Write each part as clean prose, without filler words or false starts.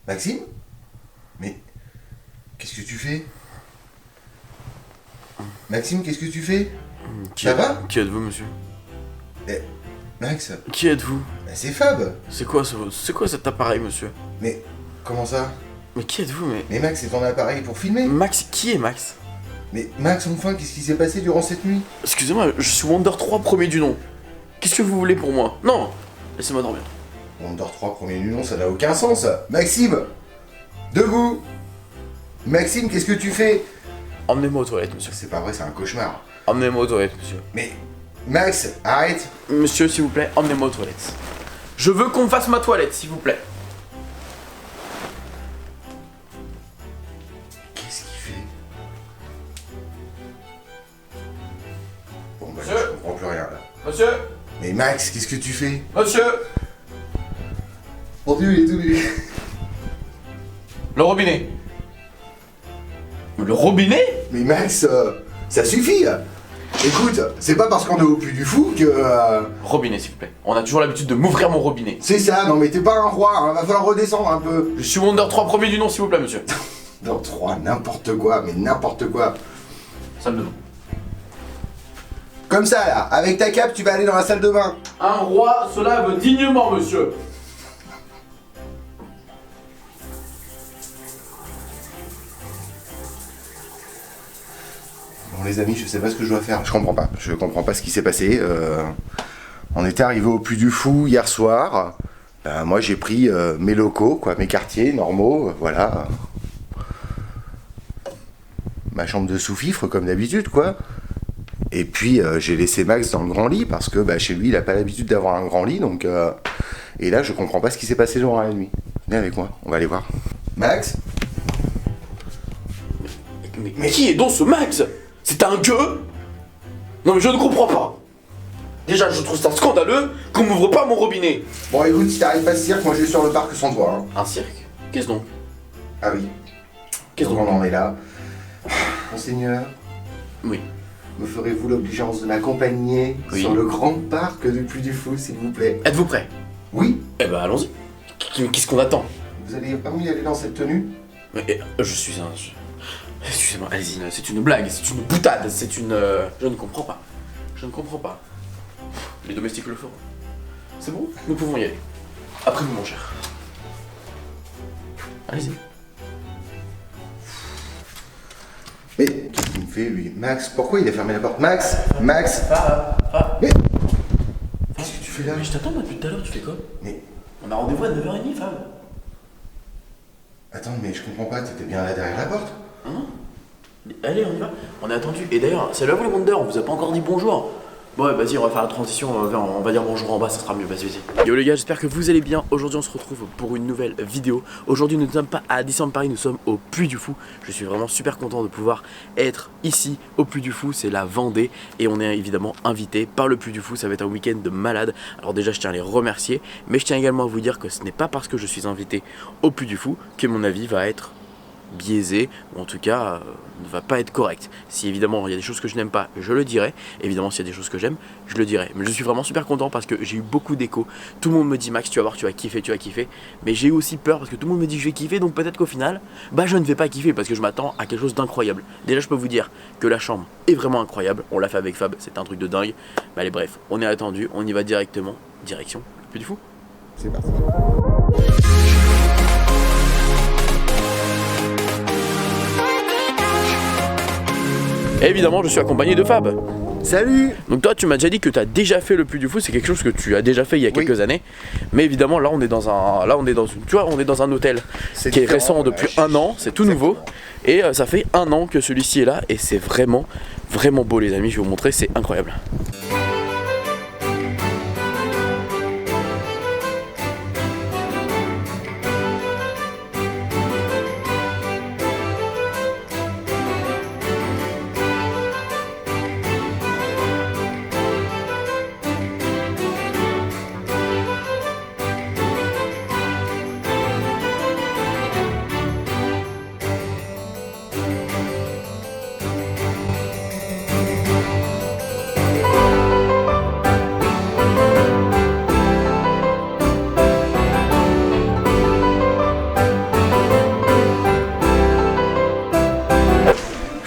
Maxime? Mais qu'est-ce que tu fais? Maxime, qu'est-ce que tu fais? Ça va? Qui êtes-vous, monsieur? Eh, Max, Qui êtes-vous? c'est Fab. C'est quoi cet appareil, monsieur? Mais comment ça? Mais qui êtes-vous, Mais Max, c'est ton appareil pour filmer. Max, qui est Max? Mais Max, enfin, qu'est-ce qui s'est passé durant cette nuit? Excusez-moi, je suis Wonder 3 premier du nom. Qu'est-ce que vous voulez pour moi? Non! Laissez-moi dormir. On dort 3 premiers du nom, ça n'a aucun sens. Maxime! Debout! Maxime, qu'est-ce que tu fais? Emmenez-moi aux toilettes, monsieur. C'est pas vrai, c'est un cauchemar. Emmenez-moi aux toilettes, monsieur. Mais Max, arrête! Monsieur, s'il vous plaît, emmenez-moi aux toilettes. Je veux qu'on me fasse ma toilette, s'il vous plaît. Qu'est-ce qu'il fait? Bon bah Monsieur? je comprends plus rien là. Monsieur! Mais Max, qu'est-ce que tu fais? Monsieur! Mon Dieu, il est tout nu. Le robinet. Le robinet? Mais Max, ça suffit. Écoute, c'est pas parce qu'on est au Puy du Fou que... Robinet, s'il vous plaît. On a toujours l'habitude de m'ouvrir mon robinet. C'est ça, non mais t'es pas un roi, hein, va falloir redescendre un peu. Je suis Wonder 3 premier du nom, s'il vous plaît, monsieur. Dans 3, n'importe quoi, mais n'importe quoi. Salle de bain. Comme ça là, avec ta cape, tu vas aller dans la salle de bain. Un roi se lave dignement, monsieur. Bon les amis, je sais pas ce que je dois faire, je comprends pas ce qui s'est passé. On était arrivé au Puy du Fou hier soir. Moi j'ai pris mes locaux, quoi, mes quartiers normaux, voilà. Ma chambre de sous-fifre comme d'habitude, quoi. Et puis j'ai laissé Max dans le grand lit parce que chez lui il a pas l'habitude d'avoir un grand lit, donc et là je comprends pas ce qui s'est passé durant la nuit. Venez avec moi, on va aller voir. Max? Mais qui est donc ce Max? C'est un gueux? Non mais je ne comprends pas. Déjà je trouve ça scandaleux qu'on m'ouvre pas mon robinet. Bon écoute, si t'arrives pas à ce cirque, moi je vais sur le parc sans toi. Hein. Un cirque? Qu'est-ce donc? Ah oui. Qu'est-ce Donc donc? on en est là. Monseigneur, Oui. me ferez-vous l'obligeance de m'accompagner Oui. sur le grand parc du Puy du Fou, s'il vous plaît? Êtes-vous prêt? Oui. Eh ben allons-y. Qu'est-ce qu'on attend? Vous allez vraiment y aller dans cette tenue? Mais je suis un... Excusez-moi, allez-y, c'est une blague, c'est une boutade, c'est une... Je ne comprends pas. Je ne comprends pas. Les domestiques le feront. C'est bon? Nous pouvons y aller. Après vous, mon cher. Allez-y. Mais qu'est-ce qu'il me fait lui? Max, pourquoi il a fermé la porte? Max? Max? Mais qu'est-ce que tu fais là? Mais je t'attends moi depuis tout à l'heure, tu fais quoi? Mais On a rendez-vous à 9h30, femme. attends, mais je comprends pas, t'étais bien là derrière la porte? Hein? Allez, on y va. On est attendu. Et d'ailleurs, salut à vous les Wonder, on vous a pas encore dit bonjour. Bon, ouais, vas-y, on va faire la transition, on va dire bonjour en bas, ça sera mieux, vas-y. Yo les gars, j'espère que vous allez bien. Aujourd'hui, on se retrouve pour une nouvelle vidéo. Aujourd'hui, nous ne sommes pas à Disneyland Paris, nous sommes au Puy du Fou. Je suis vraiment super content de pouvoir être ici au Puy du Fou, c'est la Vendée. Et on est évidemment invité par le Puy du Fou, ça va être un week-end de malade. Alors déjà, je tiens à les remercier, mais je tiens également à vous dire que ce n'est pas parce que je suis invité au Puy du Fou que mon avis va être biaisé, ou en tout cas ne va pas être correct. Si évidemment il y a des choses que je n'aime pas, je le dirai. Évidemment s'il y a des choses que j'aime, je le dirai. Mais je suis vraiment super content parce que j'ai eu beaucoup d'échos. Tout le monde me dit Max, tu vas voir, tu vas kiffer, tu vas kiffer. Mais j'ai eu aussi peur parce que tout le monde me dit je vais kiffer, donc peut-être qu'au final, je ne vais pas kiffer parce que je m'attends à quelque chose d'incroyable. Déjà je peux vous dire que la chambre est vraiment incroyable. On l'a fait avec Fab, c'est un truc de dingue. Mais allez bref, on est attendu, on y va directement. Direction Puy du Fou. C'est parti. Et évidemment je suis accompagné de Fab. Salut! Donc toi tu m'as déjà dit que tu as déjà fait le Puy du Fou, c'est quelque chose que tu as déjà fait il y a quelques années. Mais évidemment là on est dans un hôtel qui est récent depuis un an, c'est tout nouveau. Et ça fait un an que celui-ci est là et c'est vraiment beau les amis, je vais vous montrer, c'est incroyable.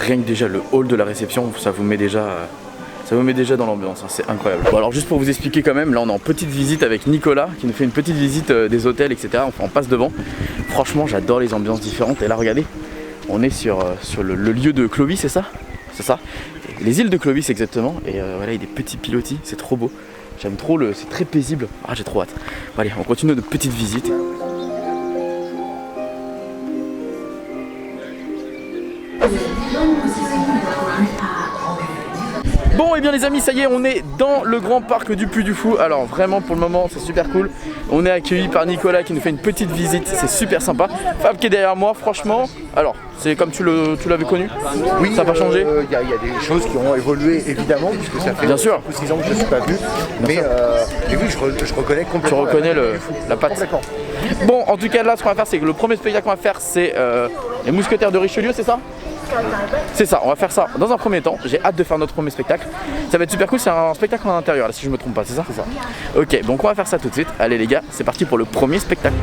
rien que déjà le hall de la réception, ça vous met déjà dans l'ambiance, hein, c'est incroyable. Bon, alors juste pour vous expliquer quand même, là on est en petite visite avec Nicolas qui nous fait une petite visite des hôtels, etc. On passe devant. Franchement, j'adore les ambiances différentes. Et là, regardez, on est sur le lieu de Clovis, c'est ça? C'est ça. Les îles de Clovis exactement. Et voilà, il y a des petits pilotis, c'est trop beau. J'aime trop c'est très paisible. Ah, j'ai trop hâte. Bon, allez, on continue notre petite visite. Bon et bien les amis, ça y est, on est dans le grand parc du Puy du Fou. Alors vraiment pour le moment c'est super cool. On est accueilli par Nicolas qui nous fait une petite visite, c'est super sympa. Fab qui est derrière moi, franchement, alors c'est comme tu l'avais connu? Oui, ça n'a pas changé? Il y a des choses qui ont évolué évidemment, puisque ça fait bien sûr 6 ans que je ne suis pas venu. Mais oui, je reconnais complètement. Tu reconnais la patte. Bon, en tout cas là ce qu'on va faire, c'est que le premier spectacle qu'on va faire c'est les Mousquetaires de Richelieu, c'est ça? C'est ça, on va faire ça dans un premier temps. J'ai hâte de faire notre premier spectacle. Ça va être super cool, c'est un spectacle en intérieur là, si je me trompe pas, c'est ça? C'est ça. Ok, donc on va faire ça tout de suite. Allez les gars, c'est parti pour le premier spectacle.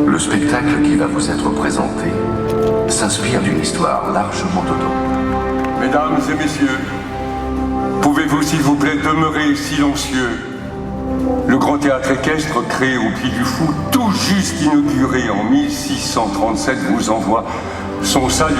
Le spectacle qui va vous être présenté s'inspire d'une histoire largement autonome. Mesdames et messieurs, pouvez-vous s'il vous plaît demeurer silencieux? Le grand théâtre équestre créé au Puy du Fou, tout juste inauguré en 1637, vous envoie son salut.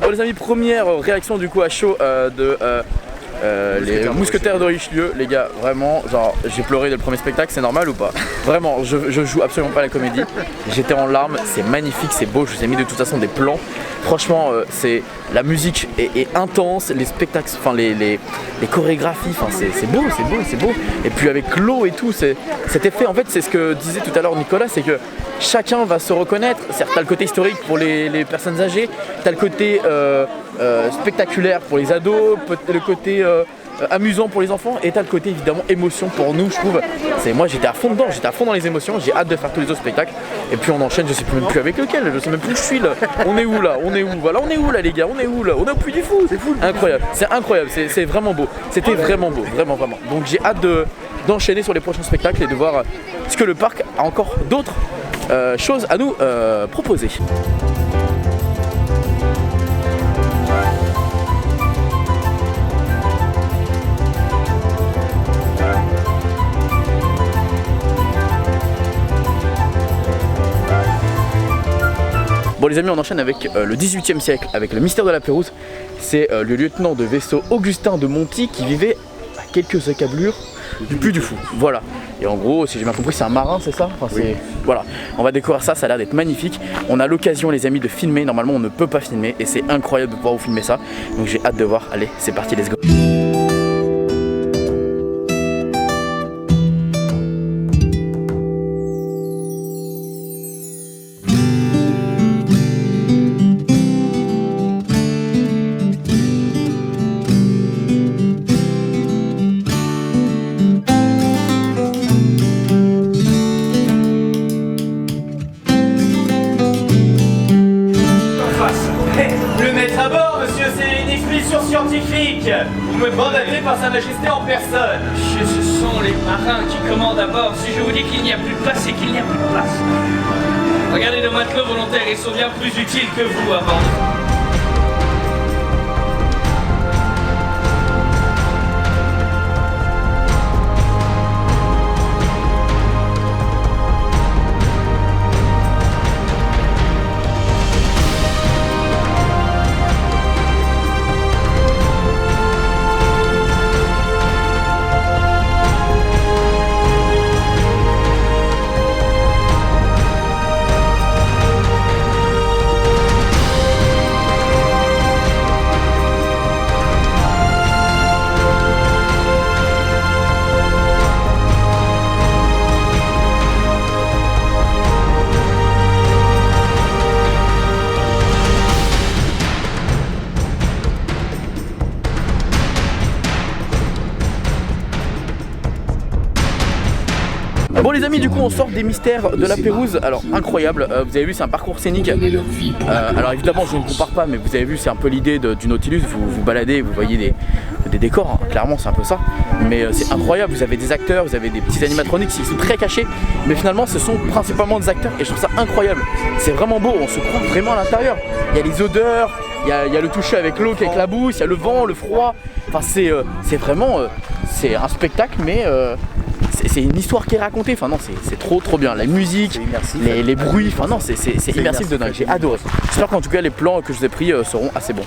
Bon les amis, première réaction du coup à chaud les Mousquetaires de Richelieu. Les gars, vraiment, genre j'ai pleuré dès le premier spectacle, c'est normal ou pas? Vraiment, je joue absolument pas la comédie. J'étais en larmes, c'est magnifique, c'est beau, je vous ai mis de toute façon des plans. Franchement, c'est la musique est intense, les spectacles, enfin les chorégraphies, enfin c'est beau, c'est beau, c'est beau. Et puis avec l'eau et tout, cet effet, en fait, c'est ce que disait tout à l'heure Nicolas, c'est que chacun va se reconnaître. C'est-à-dire t'as le côté historique pour les personnes âgées, t'as le côté spectaculaire pour les ados, le côté amusant pour les enfants, et t'as le côté évidemment émotion pour nous, je trouve. Moi j'étais à fond dedans, j'étais à fond dans les émotions, j'ai hâte de faire tous les autres spectacles. Et puis on enchaîne, je sais même plus avec lequel, je sais même plus où je suis là. On est où là? On est où? Voilà, on est où là les gars? On est où là? On est au Puy du Fou, c'est fou. Incroyable, c'est incroyable, c'est vraiment beau. C'était vraiment beau, vraiment vraiment. Donc j'ai hâte d'enchaîner sur les prochains spectacles et de voir ce que le parc a encore d'autres choses à nous proposer. Bon les amis, on enchaîne avec le 18e siècle, avec le mystère de la Pérouse. C'est le lieutenant de vaisseau Augustin de Monti qui vivait à quelques accablures du Puy du Fou. Voilà. Et en gros, si j'ai bien compris, c'est un marin, c'est ça? Enfin, oui. Voilà. On va découvrir ça, ça a l'air d'être magnifique. On a l'occasion les amis de filmer, normalement on ne peut pas filmer et c'est incroyable de pouvoir vous filmer ça. Donc j'ai hâte de voir. Allez, c'est parti, let's go. Le maître à bord, monsieur, c'est une expédition scientifique. Mandatée par Sa Majesté en personne. Ce sont les marins qui commandent à bord. Si je vous dis qu'il n'y a plus de place, c'est qu'il n'y a plus de place. Regardez nos matelots volontaires, ils sont bien plus utiles que vous avant. Bon les amis, du coup on sort des mystères de la Pérouse. Alors incroyable, vous avez vu c'est un parcours scénique. Alors évidemment je ne compare pas, mais vous avez vu c'est un peu l'idée du Nautilus. Vous vous baladez, vous voyez des décors, hein. Clairement c'est un peu ça. Mais c'est incroyable, vous avez des acteurs, vous avez des petits animatroniques qui sont très cachés. Mais finalement ce sont principalement des acteurs et je trouve ça incroyable. C'est vraiment beau, on se croit vraiment à l'intérieur. Il y a les odeurs, il y a le toucher avec l'eau qui éclabousse, il y a le vent, le froid. Enfin c'est vraiment c'est un spectacle mais c'est une histoire qui est racontée, enfin non c'est trop bien, la musique, les bruits, enfin non c'est immersif de dingue, j'ai adoré. J'espère qu'en tout cas les plans que je vous ai pris seront assez bons.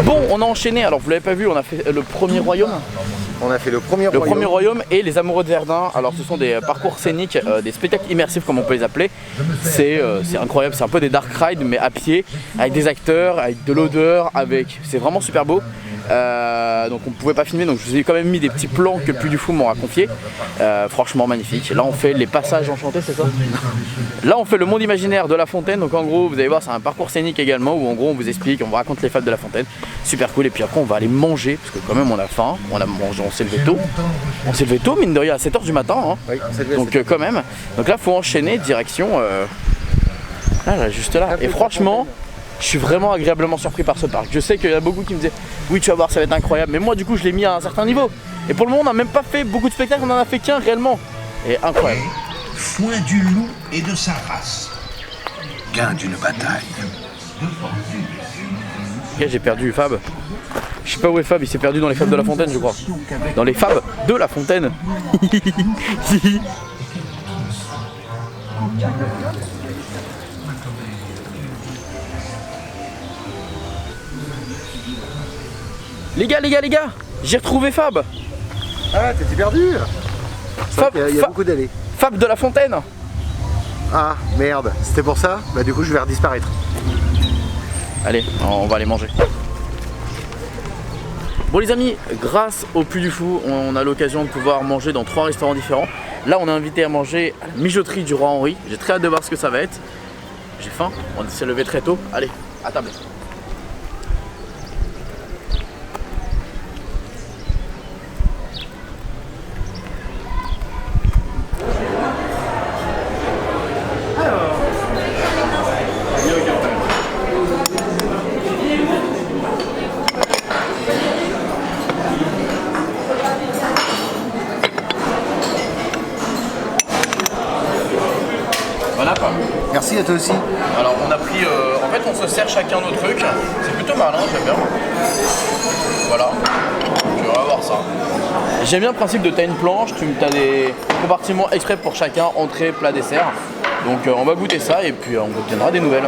Bon, on a enchaîné, alors vous l'avez pas vu, on a fait le premier royaume. On a fait le premier royaume et les Amoureux de Verdun. Alors ce sont des parcours scéniques, des spectacles immersifs comme on peut les appeler. C'est incroyable, c'est un peu des dark rides mais à pied, avec des acteurs, avec de l'odeur, c'est vraiment super beau. Donc on pouvait pas filmer, donc je vous ai quand même mis des petits plans que Puy du Fou m'aura confié. Franchement magnifique. Là on fait les passages enchantés, c'est ça? Là on fait le monde imaginaire de La Fontaine. Donc en gros vous allez voir c'est un parcours scénique également où en gros on vous explique, on vous raconte les fables de La Fontaine. Super cool. Et puis après on va aller manger parce que quand même on a faim, on a mangé, on s'est levé tôt. On s'est levé tôt mine de rien à 7h du matin hein. Oui, donc quand même. Donc là faut enchaîner direction là juste là. Et franchement je suis vraiment agréablement surpris par ce parc. Je sais qu'il y en a beaucoup qui me disaient oui tu vas voir ça va être incroyable, mais moi du coup je l'ai mis à un certain niveau. Et pour le moment on n'a même pas fait beaucoup de spectacles, on en a fait qu'un réellement. Et incroyable. Foin du loup et de sa race. Gain d'une bataille. Ok, j'ai perdu Fab. Je sais pas où est Fab, il s'est perdu dans les fables de La Fontaine je crois. Dans les fables de La Fontaine. Les gars, j'ai retrouvé Fab. Ah, t'étais perdu. Fab, il y a beaucoup d'allées. Fab de La Fontaine. Ah, merde, c'était pour ça? Bah du coup je vais redisparaître. Allez, on va aller manger. Bon les amis, grâce au Puy du Fou, on a l'occasion de pouvoir manger dans 3 restaurants différents. Là on est invité à manger à la mijoterie du Roi Henri. J'ai très hâte de voir ce que ça va être. J'ai faim, on s'est levé très tôt. Allez, à table. Voilà quoi. Merci à toi aussi. Alors on a pris, en fait on se sert chacun nos trucs, c'est plutôt malin, j'aime bien. Voilà, tu vas voir ça. J'aime bien le principe de t'as une planche, tu as des compartiments exprès pour chacun, entrée, plat, dessert. Donc on va goûter ça et puis on vous tiendra des nouvelles.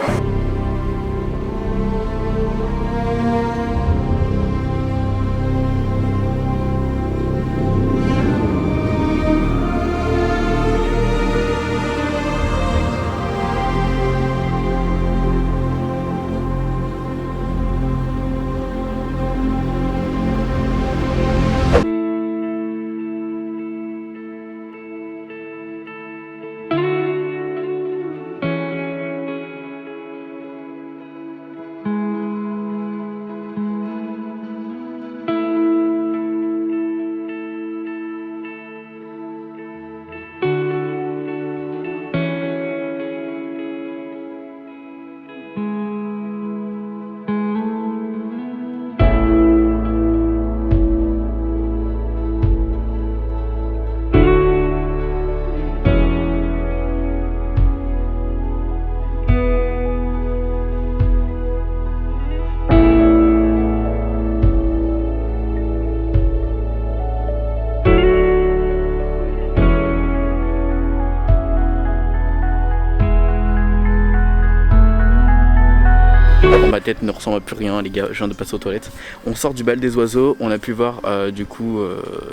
Ma tête ne ressemble à plus rien les gars, je viens de passer aux toilettes. On sort du bal des oiseaux, on a pu voir du coup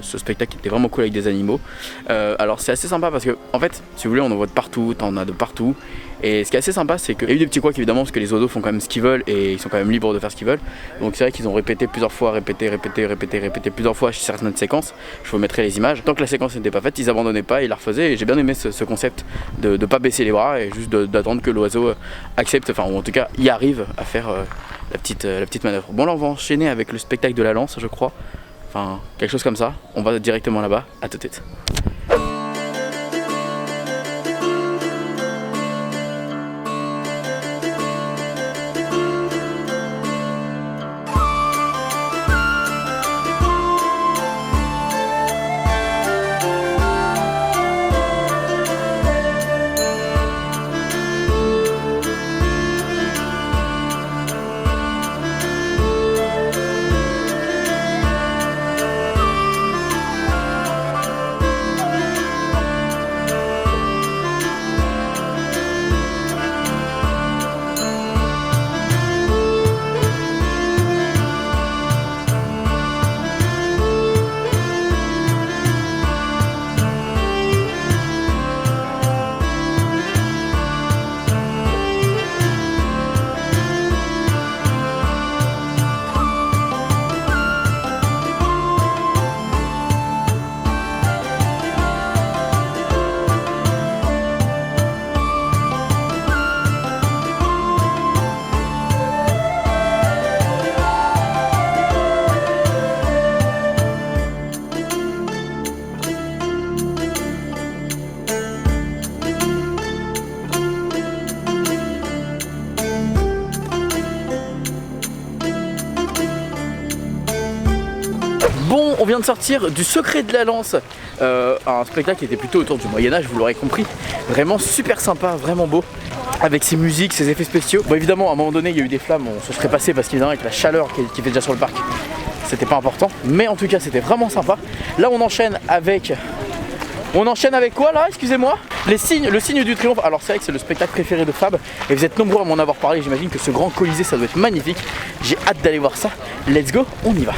ce spectacle qui était vraiment cool avec des animaux. Alors c'est assez sympa parce que en fait si vous voulez on en voit de partout, t'en as de partout. Et ce qui est assez sympa c'est qu'il y a eu des petits couacs évidemment parce que les oiseaux font quand même ce qu'ils veulent et ils sont quand même libres de faire ce qu'ils veulent. Donc c'est vrai qu'ils ont répété plusieurs fois, répété plusieurs fois chez certaines séquences. Je vous mettrai les images. Tant que la séquence n'était pas faite, ils abandonnaient pas, ils la refaisaient et j'ai bien aimé ce concept de pas baisser les bras et juste d'attendre que l'oiseau accepte, enfin ou en tout cas y arrive à faire la petite manœuvre. Bon là on va enchaîner avec le spectacle de la lance je crois. Enfin quelque chose comme ça. On va directement là-bas, à tout de suite. Bon, on vient de sortir du Secret de la Lance, un spectacle qui était plutôt autour du Moyen-Âge, vous l'aurez compris. Vraiment super sympa, vraiment beau, avec ses musiques, ses effets spéciaux. Bon évidemment, à un moment donné, il y a eu des flammes, on se serait passé parce qu'évidemment avec la chaleur qui était déjà sur le parc, c'était pas important. Mais en tout cas, c'était vraiment sympa. Là, on enchaîne avec quoi là, excusez-moi? Le signe du triomphe. Alors c'est vrai que c'est le spectacle préféré de Fab et vous êtes nombreux à m'en avoir parlé. J'imagine que ce grand colisée ça doit être magnifique. J'ai hâte d'aller voir ça. Let's go, on y va.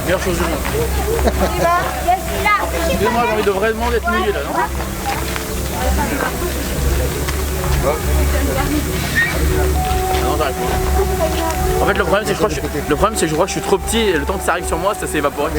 Meilleure chose du monde. Excusez-moi, j'ai envie de vraiment d'être mouillé là, non? Non, j'arrive pas. En fait, le problème, c'est que je crois que je suis trop petit et le temps que ça arrive sur moi, ça s'est évaporé.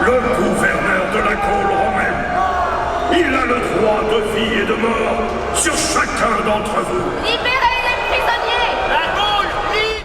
le gouverneur de la Gaule romaine. Il a le droit de vie et de mort sur chacun d'entre vous. Libérez les prisonniers! La Gaule libre!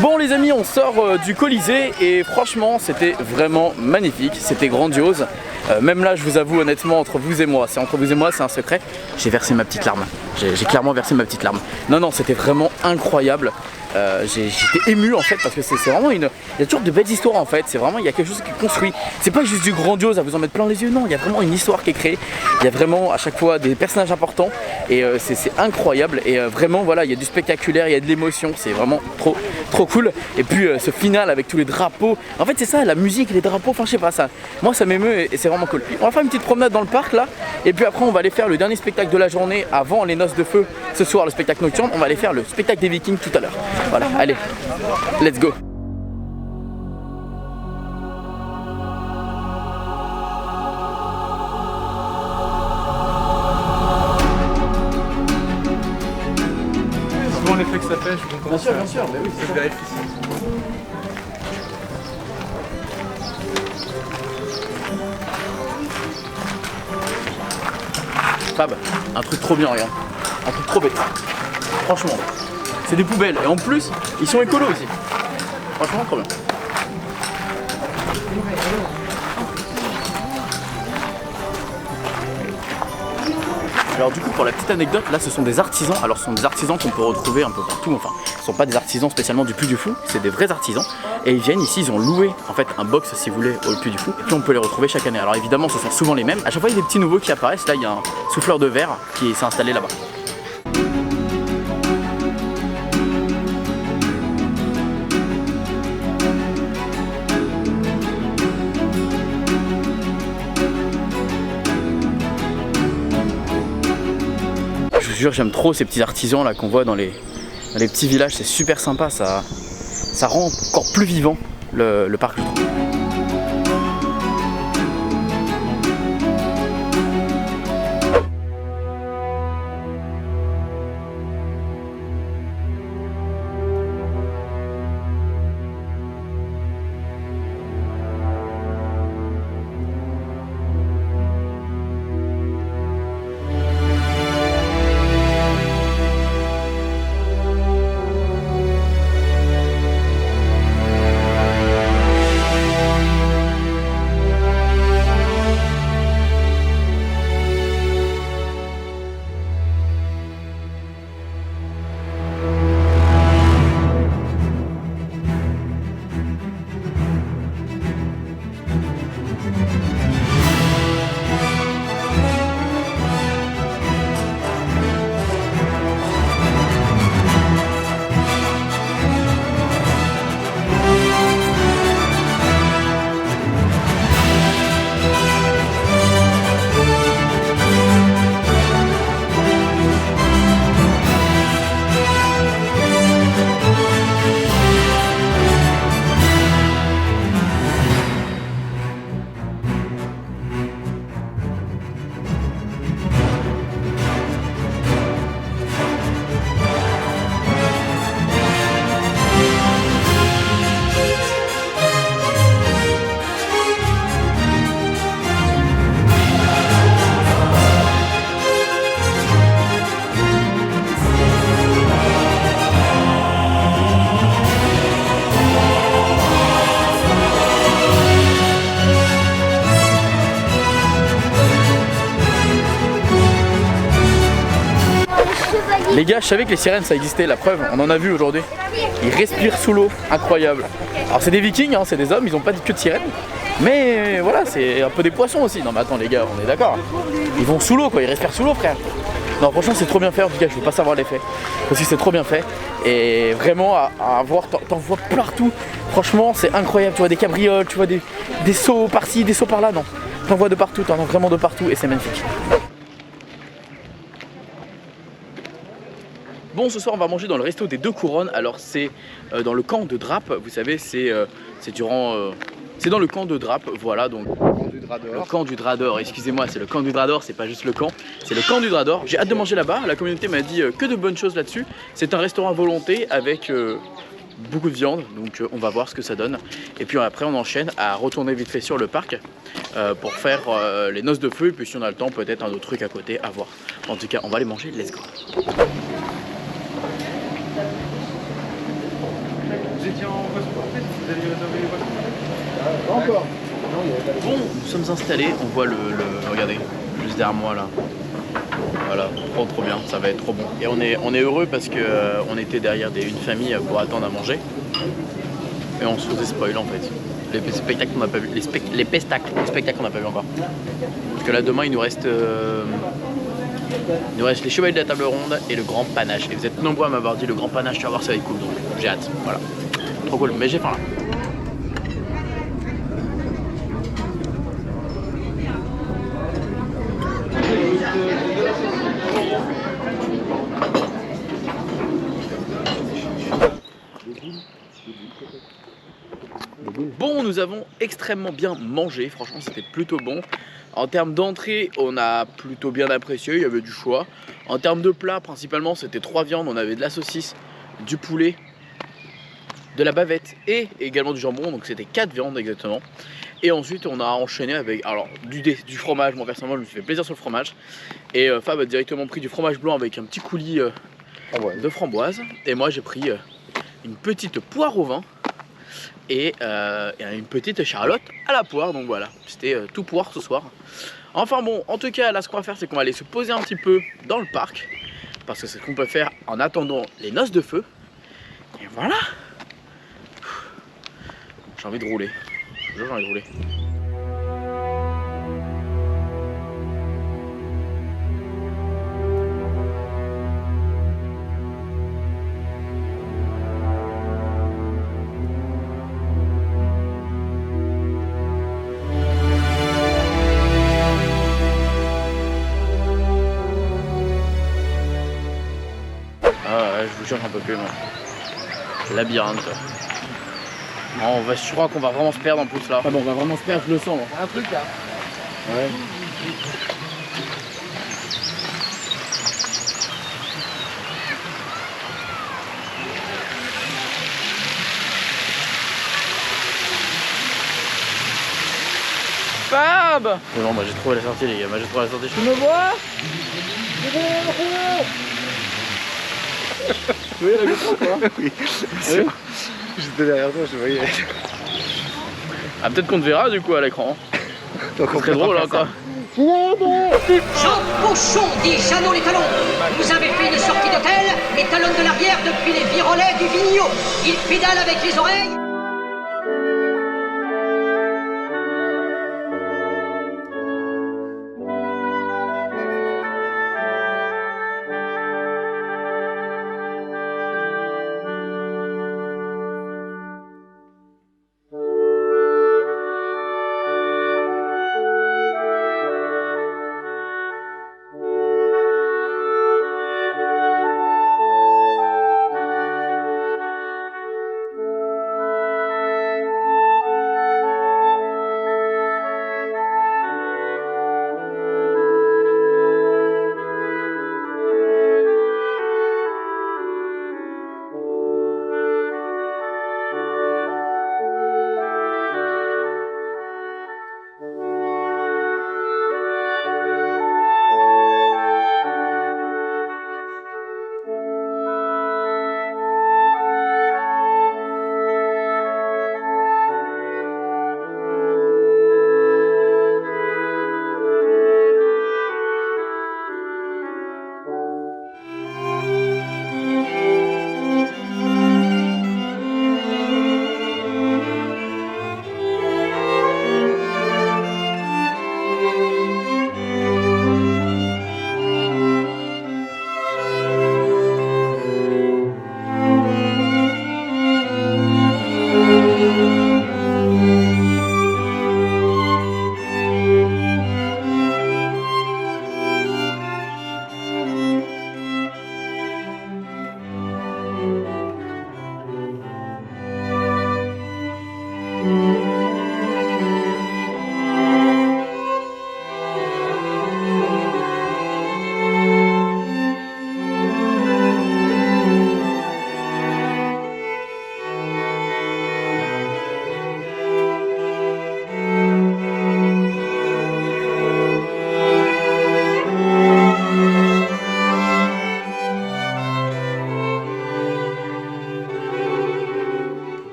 Bon les amis, on sort du Colisée et franchement c'était vraiment magnifique, c'était grandiose. Même là je vous avoue honnêtement, entre vous et moi, c'est un secret, j'ai versé ma petite larme. J'ai clairement versé ma petite larme. Non, c'était vraiment incroyable. J'étais ému en fait parce que c'est vraiment il y a toujours de belles histoires en fait, c'est vraiment, il y a quelque chose qui est construit, c'est pas juste du grandiose à vous en mettre plein les yeux, non, il y a vraiment une histoire qui est créée, il y a vraiment à chaque fois des personnages importants et c'est incroyable et vraiment voilà, il y a du spectaculaire, il y a de l'émotion, c'est vraiment trop cool. Et puis ce final avec tous les drapeaux, en fait c'est ça, la musique, les drapeaux, enfin je sais pas, ça, moi ça m'émeut et c'est vraiment cool. On va faire une petite promenade dans le parc là et puis après on va aller faire le dernier spectacle de la journée avant les noces de feu ce soir, le spectacle nocturne, on va aller faire le spectacle des Vikings tout à l'heure. Voilà, allez, let's go. C'est bon l'effet que ça fait, je vous comprends. Bien sûr, mais oui, je vérifie. Fab, un truc trop bien, regarde. Un truc trop bête. Franchement. C'est des poubelles. Et en plus, ils sont écolos aussi. Franchement, trop bien. Alors du coup, pour la petite anecdote, là ce sont des artisans. Alors ce sont des artisans qu'on peut retrouver un peu partout. Enfin, ce ne sont pas des artisans spécialement du Puy du Fou, c'est des vrais artisans. Et ils viennent ici, ils ont loué en fait un box si vous voulez au Puy du Fou. Et puis on peut les retrouver chaque année. Alors évidemment, ce sont souvent les mêmes. À chaque fois, il y a des petits nouveaux qui apparaissent. Là, il y a un souffleur de verre qui s'est installé là-bas. Je vous jure, j'aime trop ces petits artisans là qu'on voit dans les petits villages, c'est super sympa, ça rend encore plus vivant le parc, je trouve. Les gars, je savais que les sirènes ça existait, la preuve, on en a vu aujourd'hui. Ils respirent sous l'eau, incroyable. Alors c'est des vikings, hein, c'est des hommes, ils ont pas que de sirènes. Mais voilà, c'est un peu des poissons aussi. Non mais attends les gars, on est d'accord. Ils vont sous l'eau quoi, ils respirent sous l'eau frère. Non franchement c'est trop bien fait, en tout cas je veux pas savoir l'effet. Parce que c'est trop bien fait. Et vraiment à voir, t'en vois partout. Franchement c'est incroyable, tu vois des cabrioles, tu vois des sauts par-ci, des sauts par-là, non. T'en vois de partout, t'en as vraiment de partout et c'est magnifique. Bon, ce soir on va manger dans le resto des Deux Couronnes. Alors c'est dans le camp de Drape, vous savez, c'est dans le camp de Drape, voilà donc. Le camp du Drap d'Or, excusez-moi, c'est le camp du Drap d'Or, c'est pas juste le camp, c'est le camp du Drap d'Or. J'ai hâte de manger là-bas, la communauté m'a dit que de bonnes choses là-dessus. C'est un restaurant à volonté avec beaucoup de viande, donc on va voir ce que ça donne. Et puis après on enchaîne à retourner vite fait sur le parc pour faire les noces de feu, et puis si on a le temps, peut-être un autre truc à côté à voir. En tout cas, on va aller manger, let's go. Vous étiez en passeport, vous aviez réservé les passeports? Pas encore. Bon, nous sommes installés, on voit regardez, juste derrière moi là. Voilà, trop bien, ça va être trop bon. Et on est heureux parce que on était derrière une famille pour attendre à manger. Et on se faisait spoil en fait. Les spectacles qu'on n'a pas vu, les spectacles qu'on n'a pas vu encore. Parce que là demain il nous reste les Chevaliers de la Table Ronde et le Grand Panache. Et vous êtes nombreux à m'avoir dit le Grand Panache, tu vas voir ça va être cool, donc j'ai hâte, voilà. Trop cool, mais j'ai faim là. Bon, nous avons extrêmement bien mangé, franchement c'était plutôt bon. En termes d'entrée, on a plutôt bien apprécié, il y avait du choix. En termes de plat, principalement c'était 3 viandes, on avait de la saucisse, du poulet, de la bavette et également du jambon, donc c'était 4 viandes exactement. Et ensuite on a enchaîné avec du fromage, moi personnellement je me suis fait plaisir sur le fromage. Et Fab a directement pris du fromage blanc avec un petit coulis de framboise. Et moi j'ai pris une petite poire au vin et une petite charlotte à la poire, donc voilà, c'était tout poire ce soir. Enfin bon, en tout cas là ce qu'on va faire c'est qu'on va aller se poser un petit peu dans le parc, parce que c'est ce qu'on peut faire en attendant les noces de feu. Et voilà. J'ai envie de rouler, j'ai envie de rouler. Je vous jure j'en peux plus moi. Labyrinthe. Je crois qu'on va vraiment se perdre en plus là. Ah bon, on va vraiment se perdre, je le sens. Un truc là. Ouais. Fab! C'est bon, moi j'ai trouvé la sortie les gars, moi j'ai trouvé la sortie. Tu me vois? Tu voyais la GoPro quoi? Oui, oui. J'étais derrière toi, je voyais. Ah peut-être qu'on te verra du coup à l'écran. C'est très drôle hein quoi. Jean Pochon dit Jeannot les talons. Vous avez fait une sortie d'hôtel, mais talonne de l'arrière depuis les virolets du Vigno. Il pédale avec les oreilles.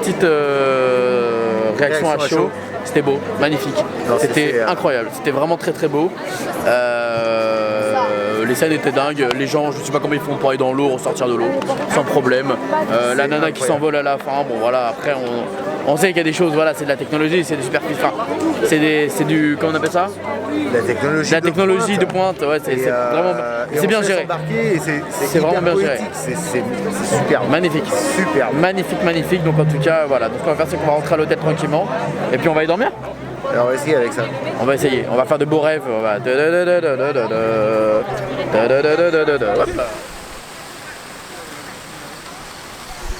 petite réaction à chaud. C'était beau, magnifique. C'était incroyable, c'était vraiment très très beau. Les scènes étaient dingues, les gens, je sais pas comment ils font pour aller dans l'eau, ressortir de l'eau, sans problème. La nana qui s'envole à la fin, bon voilà, après on sait qu'il y a des choses, voilà, c'est de la technologie, c'est des superficies, enfin, c'est du, comment on appelle ça? La technologie de pointe, ouais, c'est vraiment, c'est bien géré. C'est vraiment bien géré. C'est super. Magnifique. Super. Magnifique, donc en tout cas, voilà, donc ce qu'on va faire, c'est qu'on va rentrer à l'hôtel tranquillement, et puis on va y dormir. Alors on va essayer avec ça. On va essayer, on va faire de beaux rêves. On va...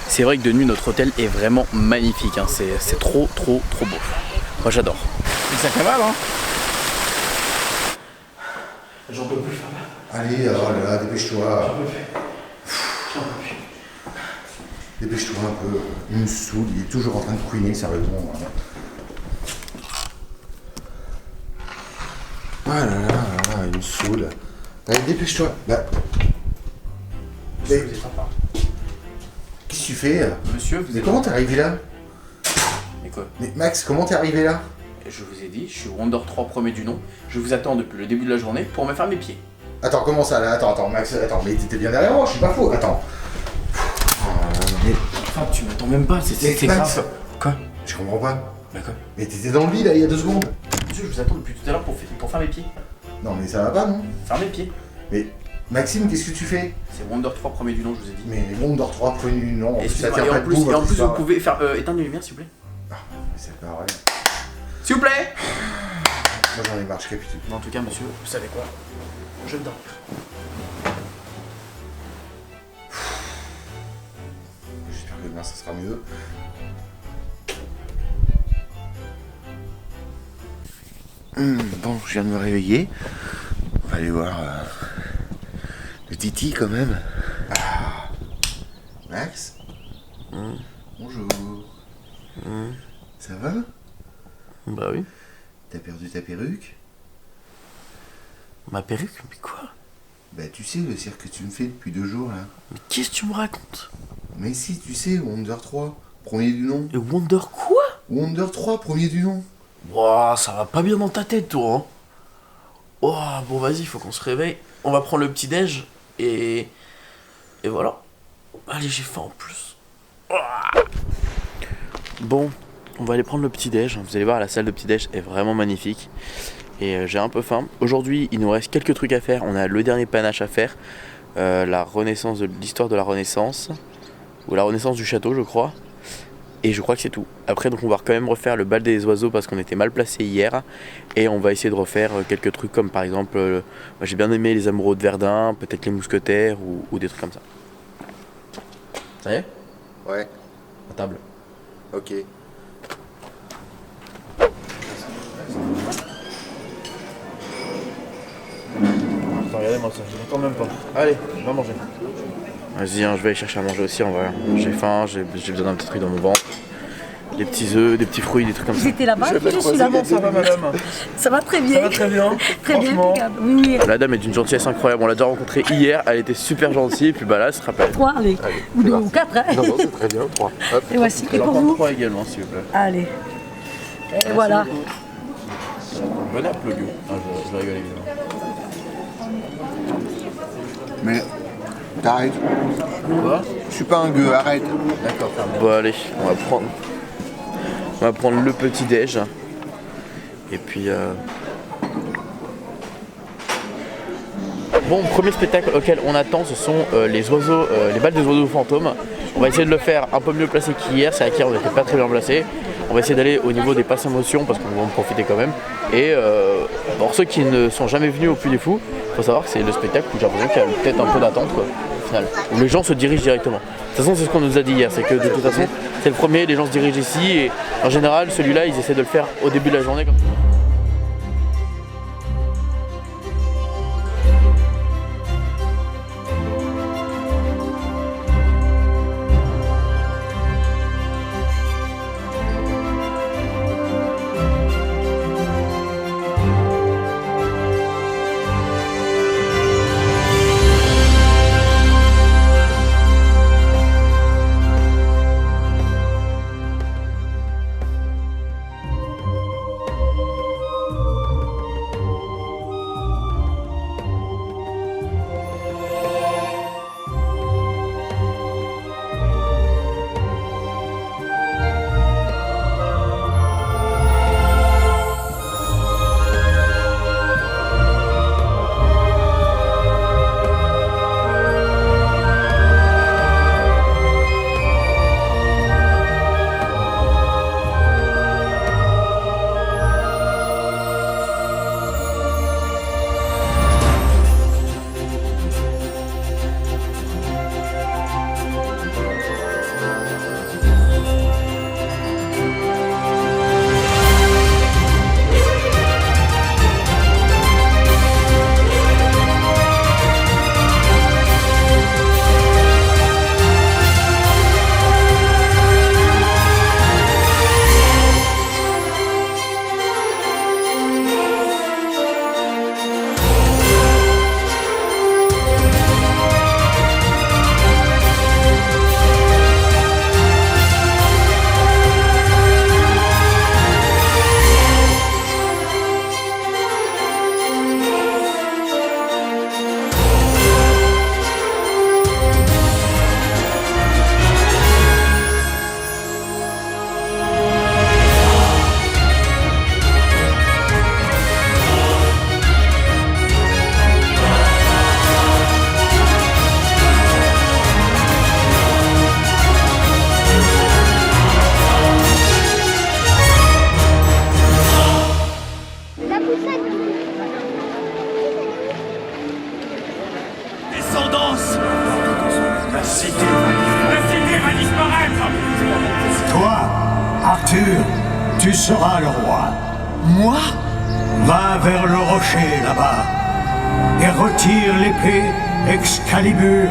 C'est vrai que de nuit notre hôtel est vraiment magnifique, hein. C'est trop beau. Moi j'adore. Ça fait mal, hein. J'en peux plus. Allez, oh là, dépêche-toi. J'en peux plus. Dépêche-toi un peu. Il me saoule, il est toujours en train de couiner, sérieusement. Ah là là, il me saoule. Allez, dépêche-toi. Bah. Qu'est-ce que tu fais? Monsieur, vous Mais comment t'es arrivé là? Mais quoi? Mais Max, comment t'es arrivé là? Je vous ai dit, je suis Wonder 3 premier du nom. Je vous attends depuis le début de la journée pour me faire mes pieds. Attends, comment ça là? Attends, Max, mais t'étais bien derrière moi, je suis pas faux. Attends. Enfin, tu m'attends même pas, c'est grave. Quoi? Je comprends pas. D'accord. Mais t'étais dans le lit là il y a 2 secondes. Monsieur, je vous attends depuis tout à l'heure pour faire mes pieds. Non mais ça va pas non? Faire mes pieds. Mais Maxime, qu'est-ce que tu fais? C'est Wonder 3 premier du nom, je vous ai dit. Mais Wonder 3 premier du nom, ça tient Et pas en plus, debout, vous pouvez faire éteindre les lumières s'il vous plaît. Ah, mais c'est pas vrai. S'il vous plaît. Moi j'en ai marre, je capitule. En tout cas, monsieur, vous savez quoi? Je vais dormir. J'espère que demain ça sera mieux. Bon, je viens de me réveiller. On va aller voir le Titi quand même. Ah. Max. Bonjour. Ça va? Bah oui. T'as perdu ta perruque? Ma perruque? Mais quoi? Bah tu sais le cirque que tu me fais depuis 2 jours là. Mais qu'est-ce que tu me racontes? Mais si, tu sais, Wonder 3, premier du nom. Et Wonder quoi? Wonder 3, premier du nom. Wouah, ça va pas bien dans ta tête, toi, hein. Wouah, bon, vas-y, faut qu'on se réveille. On va prendre le petit-déj et voilà. Allez, j'ai faim en plus. Wouah. Bon, on va aller prendre le petit-déj. Vous allez voir, la salle de petit-déj est vraiment magnifique. Et j'ai un peu faim. Aujourd'hui, il nous reste quelques trucs à faire. On a le dernier panache à faire. La renaissance de l'histoire de la Renaissance. Ou la Renaissance du château, je crois. Et je crois que c'est tout. Après, donc on va quand même refaire le bal des oiseaux parce qu'on était mal placé hier. Et on va essayer de refaire quelques trucs comme par exemple, j'ai bien aimé les amoureux de Verdun, peut-être les mousquetaires ou des trucs comme ça. Ça y est? Ouais. À table. Ok. Attends, regardez-moi ça, je m'entends même pas. Allez, on va manger. Vas-y, hein, je vais aller chercher à manger aussi en vrai. J'ai faim, j'ai besoin d'un petit truc dans mon ventre. Des petits œufs, des petits fruits, des trucs comme ça. J'étais là-bas, je suis là. Ça va madame? Ça va très bien. Ça va très bien. Très bien, impeccable. Oui, oui. La dame est d'une gentillesse incroyable. On l'a déjà rencontrée hier, elle était super gentille. Et puis bah là, elle se rappelle. 3 avec. Ou 2 ou 4. Hein. Non, c'est très bien, 3. Hop. Et voici. Et pour vous? 3 également, s'il vous plaît. Allez. Et voilà. Bon app, le gueux. Ah, je rigole évidemment. Mais t'arrêtes. Quoi? Je suis pas un gueux, arrête. D'accord. Bon allez, on va prendre le petit déj. Et puis Bon, premier spectacle auquel on attend, ce sont les oiseaux, les balles des oiseaux fantômes. On va essayer de le faire un peu mieux placé qu'hier. C'est vrai qu'hier on n'était pas très bien placé. On va essayer d'aller au niveau des passes émotions parce qu'on va en profiter quand même. Et pour ceux qui ne sont jamais venus au Puy des Fous, il faut savoir que c'est le spectacle où j'ai l'impression qu'il y a peut-être un peu d'attente quoi, au final. Où les gens se dirigent directement. De toute façon, c'est ce qu'on nous a dit hier, c'est que de toute façon, c'est le premier, les gens se dirigent ici et en général, celui-là, ils essaient de le faire au début de la journée comme ça. Arthur, tu seras le roi. Moi? Va vers le rocher là-bas et retire l'épée Excalibur.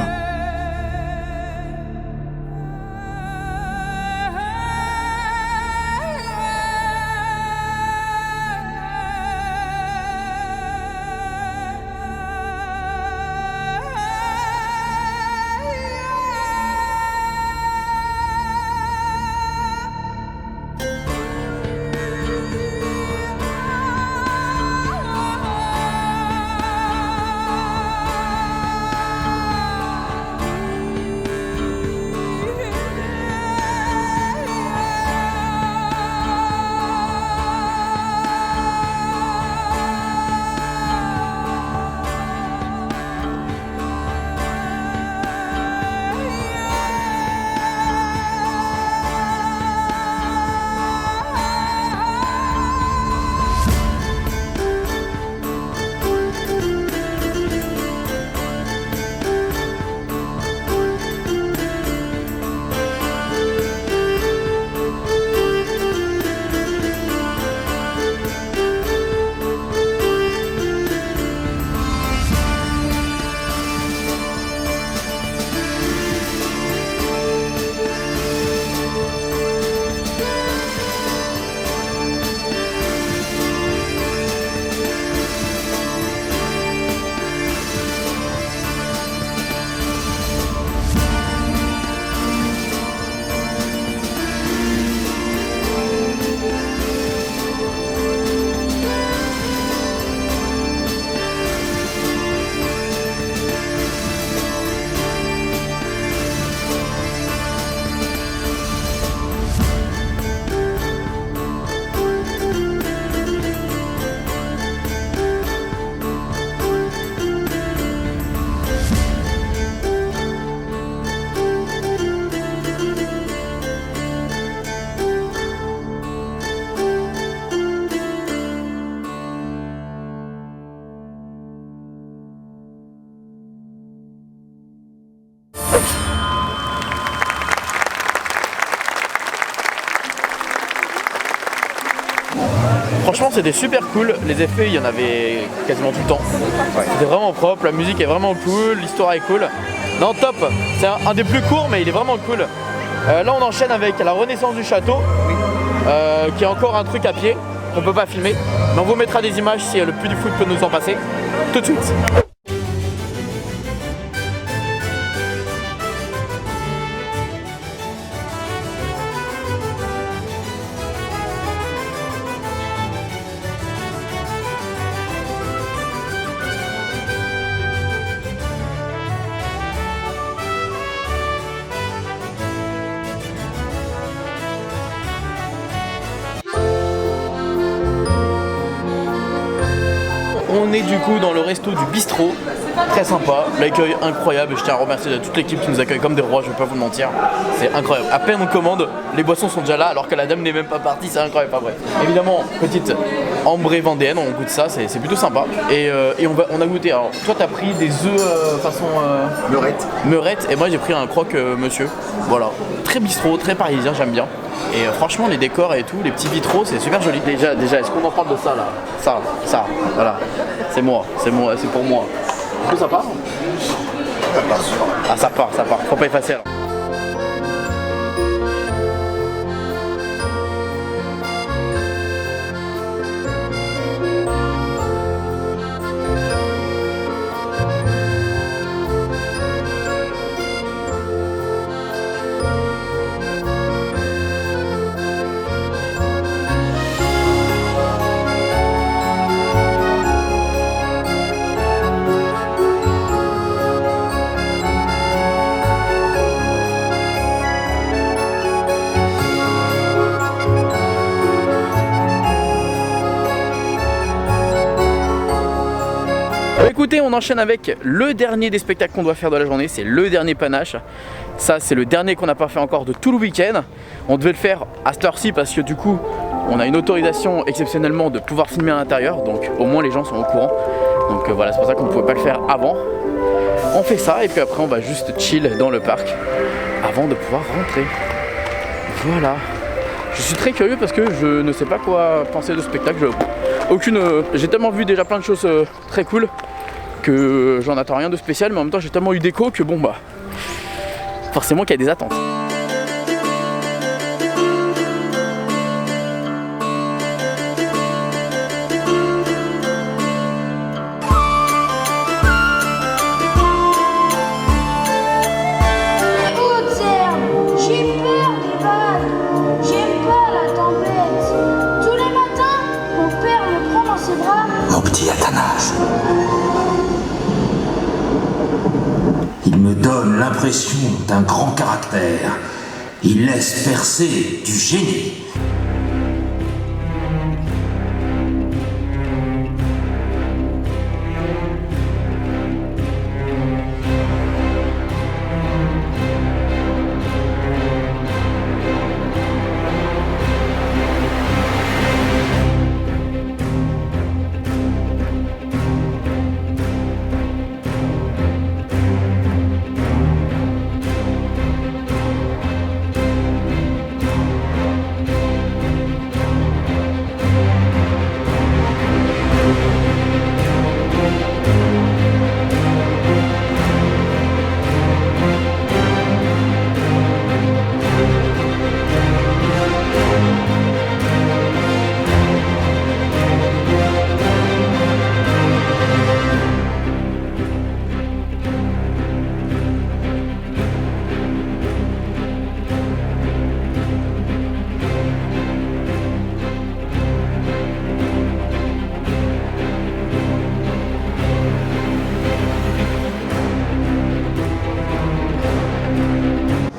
Franchement c'était super cool, les effets il y en avait quasiment tout le temps. C'était vraiment propre, la musique est vraiment cool, l'histoire est cool. Non top, c'est un des plus courts mais il est vraiment cool. Là on enchaîne avec la renaissance du château, qui est encore un truc à pied, qu'on peut pas filmer. Mais on vous mettra des images si le Puy du Foot peut nous en passer. Tout de suite. On est du coup dans le resto du bistrot, très sympa, l'accueil incroyable, je tiens à remercier toute l'équipe qui nous accueille comme des rois, je vais pas vous mentir, c'est incroyable. À peine on commande, les boissons sont déjà là alors que la dame n'est même pas partie, c'est incroyable, pas vrai. Évidemment, petite ambrée vendéenne, on goûte ça, c'est plutôt sympa. Et on a goûté, alors toi t'as pris des œufs façon meurette, et moi j'ai pris un croque monsieur, voilà. Très bistrot, très parisien, j'aime bien. Et franchement les décors et tout, les petits vitraux, c'est super joli. Déjà, est-ce qu'on en parle de ça là? Ça, voilà. C'est pour moi. Du coup ça part? Ah ça part, faut pas effacer alors. Écoutez, on enchaîne avec le dernier des spectacles qu'on doit faire de la journée, c'est le dernier panache. Ça c'est le dernier qu'on n'a pas fait encore de tout le week-end. On devait le faire à cette heure-ci parce que du coup on a une autorisation exceptionnellement de pouvoir filmer à l'intérieur, donc au moins les gens sont au courant. Donc voilà, c'est pour ça qu'on ne pouvait pas le faire avant. On fait ça et puis après on va juste chill dans le parc avant de pouvoir rentrer. Voilà. Je suis très curieux parce que je ne sais pas quoi penser de ce spectacle. J'ai tellement vu déjà plein de choses très cool que j'en attends rien de spécial, mais en même temps j'ai tellement eu d'écho que bon bah forcément qu'il y a des attentes. Il me donne l'impression d'un grand caractère. Il laisse percer du génie.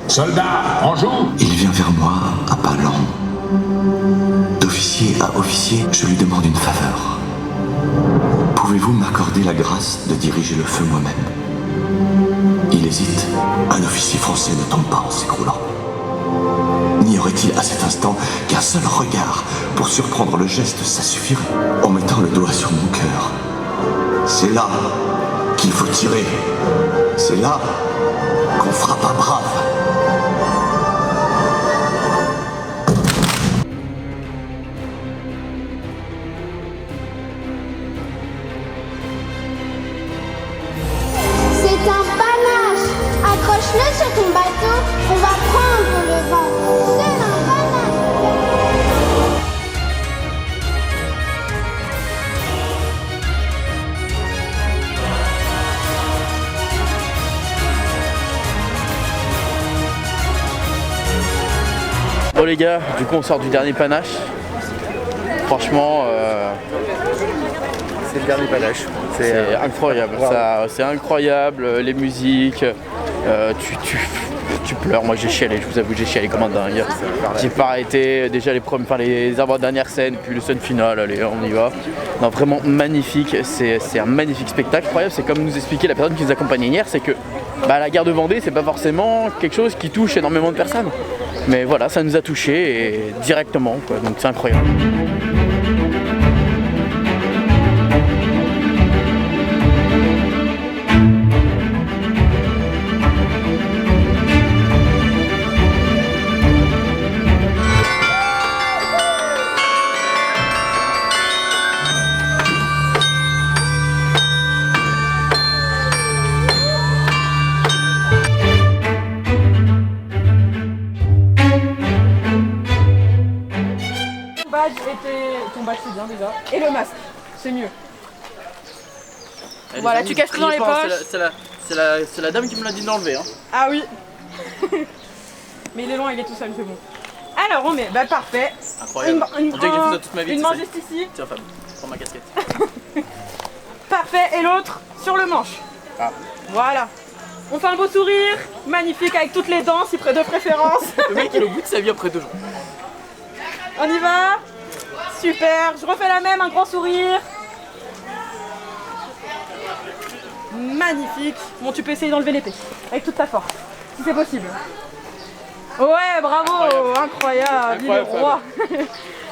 Soldat, en joue! Il vient vers moi à pas lents. D'officier à officier, je lui demande une faveur. Pouvez-vous m'accorder la grâce de diriger le feu moi-même? Il hésite. Un officier français ne tombe pas en s'écroulant. N'y aurait-il à cet instant qu'un seul regard pour surprendre le geste, ça suffirait. En mettant le doigt sur mon cœur. C'est là qu'il faut tirer. C'est là qu'on frappe un brave. C'est un panache. Accroche-le sur ton bateau, on va prendre le vent. C'est un panache. Bon les gars, du coup on sort du dernier panache. Franchement, c'est le dernier panache. C'est incroyable. Wow. C'est incroyable, les musiques. Tu pleures. Moi j'ai chialé, je vous avoue, j'ai chialé comme un dingue. J'ai pas arrêté. Déjà les avant-dernières scènes, puis le scène finale. Allez, on y va. Non, vraiment magnifique. C'est un magnifique spectacle. Incroyable. C'est comme nous expliquait la personne qui nous accompagnait hier, c'est que la guerre de Vendée, c'est pas forcément quelque chose qui touche énormément de personnes. Mais voilà, ça nous a touchés et directement, quoi. Donc c'est incroyable. Ton badge c'est bien déjà. Et le masque, c'est mieux. Voilà, tu caches tout dans les poches. C'est la dame qui me l'a dit d'enlever. Hein. Ah oui. Mais il est loin, il est tout seul, c'est bon. Alors on met, parfait. Incroyable. On dirait que j'ai fait ça toute ma vie. Une main juste ici. Tiens Fab, prends ma casquette. Parfait, et l'autre sur le manche. Ah. Voilà. On fait un beau sourire, magnifique avec toutes les dents, si près de préférence. Le mec il est au bout de sa vie après 2 jours. On y va. Super, je refais la même, un grand sourire. Magnifique. Bon, tu peux essayer d'enlever l'épée, avec toute ta force, si c'est possible. Ouais, bravo, incroyable, il est roi.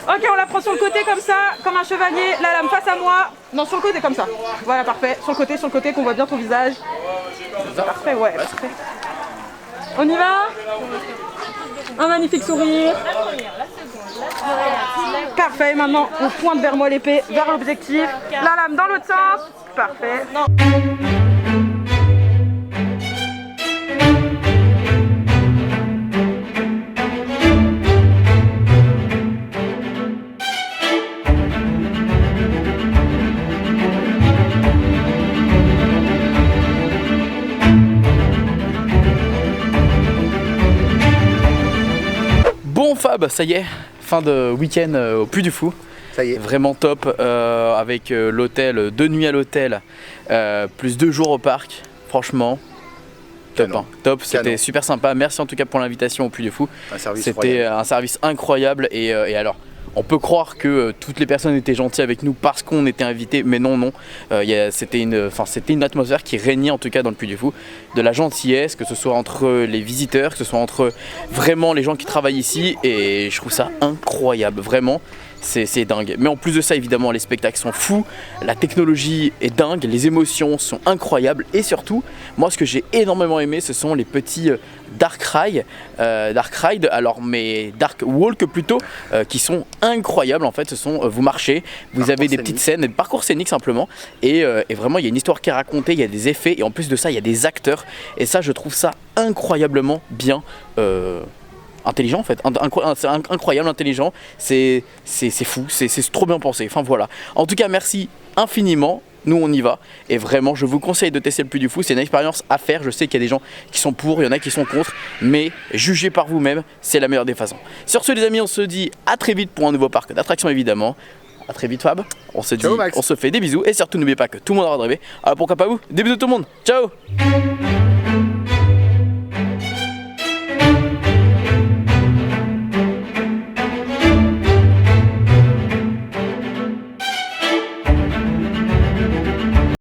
Ok, on la prend sur le côté comme ça, comme un chevalier, la lame face à moi. Non, sur le côté comme ça. Voilà, parfait, sur le côté, qu'on voit bien ton visage. Parfait, ouais, parfait. On y va. Un magnifique sourire. Parfait, maintenant on pointe vers moi l'épée, vers l'objectif. La lame dans l'autre sens. Parfait. Bon Fab, ça y est, fin de week-end au Puy du Fou. Ça y est. Vraiment top, avec l'hôtel, 2 nuits à l'hôtel, plus 2 jours au parc. Franchement, top, hein. Top, c'était super sympa. Merci en tout cas pour l'invitation au Puy du Fou. C'était un service incroyable et alors. On peut croire que toutes les personnes étaient gentilles avec nous parce qu'on était invités, mais non. C'était une atmosphère qui régnait en tout cas dans le Puy du Fou. De la gentillesse, que ce soit entre les visiteurs, que ce soit entre vraiment les gens qui travaillent ici. Et je trouve ça incroyable, vraiment. C'est dingue. Mais en plus de ça, évidemment, les spectacles sont fous, la technologie est dingue, les émotions sont incroyables. Et surtout, moi ce que j'ai énormément aimé, ce sont les petits Dark Ride, alors mais Dark Walk plutôt, qui sont incroyables en fait. Ce sont, vous marchez, vous avez des petites scènes, des parcours scéniques simplement. Et vraiment, il y a une histoire qui est racontée, il y a des effets, et en plus de ça, il y a des acteurs. Et ça, je trouve ça incroyablement bien. Intelligent en fait, c'est incroyable, intelligent, c'est fou, c'est trop bien pensé, enfin voilà. En tout cas merci infiniment, nous on y va et vraiment je vous conseille de tester le Puy du Fou, c'est une expérience à faire, je sais qu'il y a des gens qui sont pour, il y en a qui sont contre, mais jugez par vous-même, c'est la meilleure des façons. Sur ce les amis, on se dit à très vite pour un nouveau parc d'attractions évidemment. A très vite Fab, on se dit, on se fait des bisous et surtout n'oubliez pas que tout le monde aura rêvé, alors pourquoi pas vous, des bisous tout le monde, ciao.